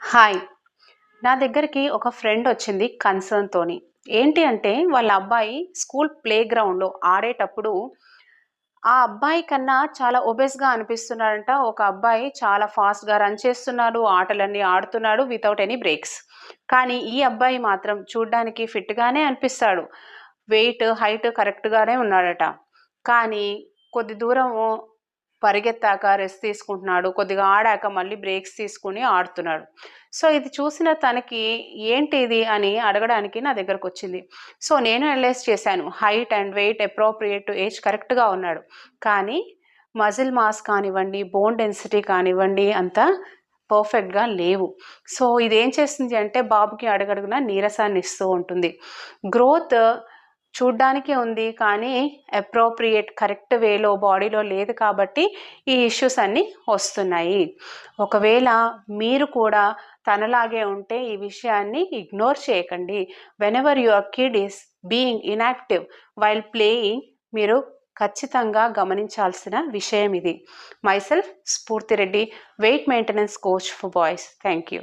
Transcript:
Hi. నా దగ్గరికి ఒక ఫ్రెండ్ వచ్చింది కన్సర్న్‌తోని. ఏంటి అంటే వాళ్ళ అబ్బాయి స్కూల్ ప్లే గ్రౌండ్‌లో ఆడేటప్పుడు ఆ అబ్బాయి కన్నా చాలా ఒబెస్‌గా అనిపిస్తున్నాడంట. ఒక అబ్బాయి చాలా ఫాస్ట్‌గా రన్ చేస్తున్నాడు. ఆటలన్నీ ఆడుతున్నాడు వితౌట్ ఎనీ బ్రేక్స్. కానీ ఈ అబ్బాయి మాత్రం చూడ్డానికి ఫిట్‌గానే అనిపిస్తాడు. హైట్ కరెక్ట్‌గానే ఉన్నాడట. కానీ కొద్ది దూరము పరిగెత్తాక రెస్ట్ తీసుకుంటున్నాడు. కొద్దిగా ఆడాక మళ్ళీ బ్రేక్స్ తీసుకొని ఆడుతున్నాడు. సో, ఇది చూసిన తనకి ఏంటి ఇది అని అడగడానికి నా దగ్గరకొచ్చింది. సో, నేను అనలైజ్ చేశాను. Height and weight appropriate to age కరెక్ట్‌గా ఉన్నాడు. కానీ మజిల్ మాస్ కానివ్వండి, బోన్ డెన్సిటీ కానివ్వండి అంత పర్ఫెక్ట్‌గా లేవు. సో, ఇదేం చేస్తుంది అంటే బాబుకి అడుగడుగునా నీరసాన్ని ఇస్తూ ఉంటుంది. గ్రోత్ చూడ్డానికే ఉంది. కానీ కరెక్ట్ వేలో బాడీలో లేదు కాబట్టి ఈ ఇష్యూస్ అన్నీ వస్తున్నాయి. ఒకవేళ మీరు కూడా తనలాగే ఉంటే ఈ విషయాన్ని ఇగ్నోర్ చేయకండి. Whenever your kid is being inactive while playing మీరు ఖచ్చితంగా గమనించాల్సిన విషయం ఇది. మైసెల్ఫ్ స్ఫూర్తి Reddy, wait maintenance coach for boys. Thank you.